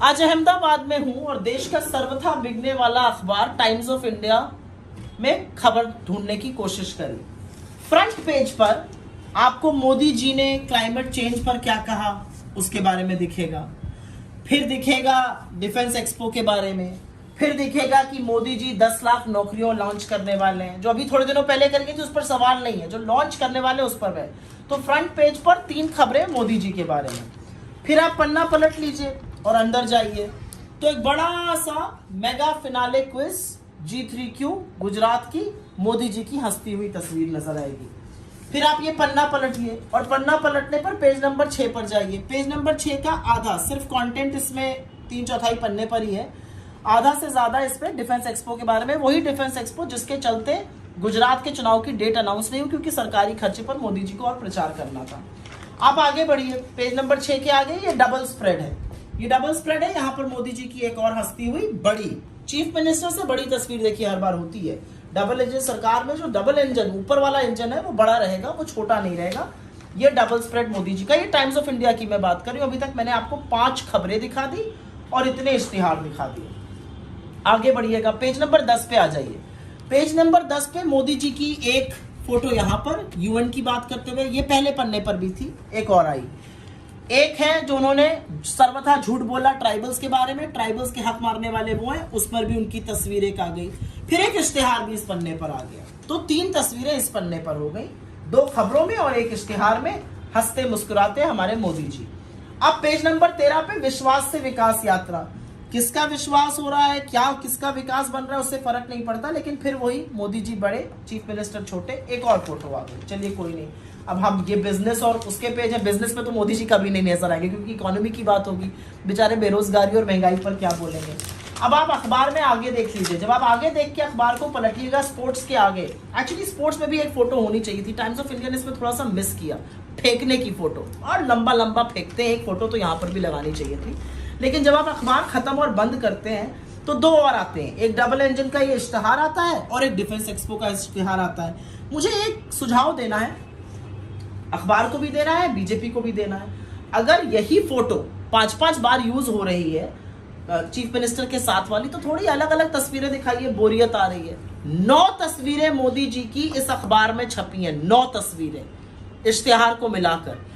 आज अहमदाबाद में हूं और देश का सर्वथा बिकने वाला अखबार टाइम्स ऑफ इंडिया में खबर ढूंढने की कोशिश करी। फ्रंट पेज पर आपको मोदी जी ने क्लाइमेट चेंज पर क्या कहा उसके बारे में दिखेगा, फिर दिखेगा डिफेंस एक्सपो के बारे में, फिर दिखेगा कि मोदी जी 10 लाख नौकरियों लॉन्च करने वाले हैं, जो अभी थोड़े दिनों पहले करेंगे तो उस पर सवाल नहीं है, जो लॉन्च करने वाले उस पर है। तो फ्रंट पेज पर 3 खबरें मोदी जी के बारे में। फिर आप पन्ना पलट लीजिए और अंदर जाइए तो एक बड़ा सा mega finale quiz G3Q Gujarat की मोदी जी की हंसती हुई तस्वीर नजर आएगी। फिर आप ये पन्ना पलटिए और पन्ना पलटने पर पेज नंबर 6 पर जाइए। पेज नंबर 6 का आधा सिर्फ कंटेंट इसमें 3/4 पन्ने पर ही है, आधा से ज्यादा इस पे डिफेंस एक्सपो के बारे में। वही डिफेंस एक्सपो जिसके चलते गुजरात के चुनाव की डेट अनाउंस नहीं हुई क्योंकि सरकारी खर्चे पर मोदी जी को और प्रचार करना था। आप आगे बढ़िए, पेज नंबर 6 के आगे ये डबल स्प्रेड है। ये डबल स्प्रेड है, यहाँ पर मोदी जी की एक और हंसती हुई बड़ी चीफ मिनिस्टर से बड़ी तस्वीर देखिए हर बार होती है। डबल इंजन सरकार में जो डबल इंजन ऊपर वाला इंजन है वो बड़ा रहेगा, वो छोटा नहीं रहेगा। ये डबल स्प्रेड मोदी जी का। ये टाइम्स ऑफ इंडिया की मैं बात कर रही हूँ। अभी तक मैंने आपको 5 खबरें दिखा दी और इतने इश्तिहार दिखा दिए। आगे बढ़िएगा, पेज नंबर 10 पे आ जाइए। पेज नंबर 10 पे मोदी जी की एक फोटो यहाँ पर यूएन की बात करते हुए, ये पहले पन्ने पर भी थी, एक और आई। एक है जो उन्होंने सर्वथा झूठ बोला ट्राइबल्स के बारे में, ट्राइबल्स के हक मारने वाले वो हैं, उस पर भी उनकी तस्वीर एक आ गई। फिर एक इश्तिहार भी इस पन्ने पर आ गया। तो 3 तस्वीरें इस पन्ने पर हो गई, 2 खबरों में और एक इश्तिहार में हंसते मुस्कुराते हमारे मोदी जी। अब पेज नंबर 13 पे विश्वास से विकास यात्रा। किसका विश्वास हो रहा है, क्या किसका विकास बन रहा है उससे फर्क नहीं पड़ता, लेकिन फिर वही मोदी जी बड़े, चीफ मिनिस्टर छोटे। एक और फोटो आ गई, चलिए कोई नहीं। अब हम ये बिजनेस और उसके पेज है, बिजनेस में तो मोदी जी कभी नहीं नजर आएंगे क्योंकि इकोनॉमी की बात होगी, बेचारे बेरोजगारी और महंगाई पर क्या बोलेंगे। अब आप अखबार में आगे देख लीजिए, जब आप आगे देख के अखबार को पलटिएगा स्पोर्ट्स के आगे, एक्चुअली स्पोर्ट्स में भी एक फोटो होनी चाहिए थी, टाइम्स ऑफ इंडिया ने इसमें थोड़ा सा मिस किया, फेंकने की फोटो, और लंबा लंबा फेंकते हैं, एक फोटो तो यहाँ पर भी लगानी चाहिए थी। लेकिन जब आप अखबार खत्म और बंद करते हैं तो 2 और आते हैं, एक डबल इंजन का ये इश्तिहार आता है और एक डिफेंस एक्सपो का इश्तिहार आता है। मुझे एक सुझाव देना है, अखबार को भी देना है, बीजेपी को भी देना है। अगर यही फोटो 5-5 बार यूज हो रही है चीफ मिनिस्टर के साथ वाली, तो थोड़ी अलग अलग तस्वीरें दिखाइए, बोरियत आ रही है। 9 तस्वीरें मोदी जी की इस अखबार में छपी हैं, 9 तस्वीरें इश्तिहार को मिलाकर।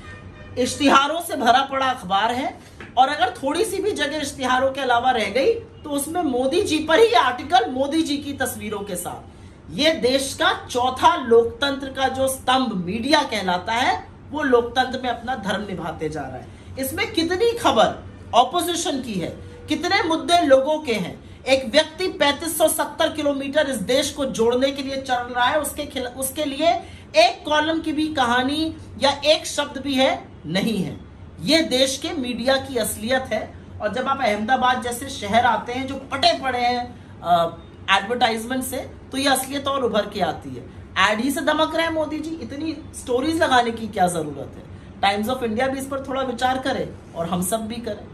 इश्तिहारों से भरा पड़ा अखबार है और अगर थोड़ी सी भी जगह इश्तिहारों के अलावा रह गई तो उसमें मोदी जी पर ही आर्टिकल, मोदी जी की तस्वीरों के साथ। ये देश का चौथा लोकतंत्र का जो स्तंभ मीडिया कहलाता है, वो लोकतंत्र में अपना धर्म निभाते जा रहा है। इसमें कितनी खबर ऑपोजिशन की है, कितने मुद्दे लोगों के हैं। एक व्यक्ति 3570 किलोमीटर इस देश को जोड़ने के लिए चल रहा है, उसके लिए एक कॉलम की भी कहानी या एक शब्द भी है नहीं है। ये देश के मीडिया की असलियत है। और जब आप अहमदाबाद जैसे शहर आते हैं जो पटे पड़े हैं एडवर्टाइजमेंट से, तो ये असलियत और उभर के आती है। एड ही से दमक रहे हैं मोदी जी, इतनी स्टोरीज लगाने की क्या जरूरत है। टाइम्स ऑफ इंडिया भी इस पर थोड़ा विचार करे और हम सब भी करें।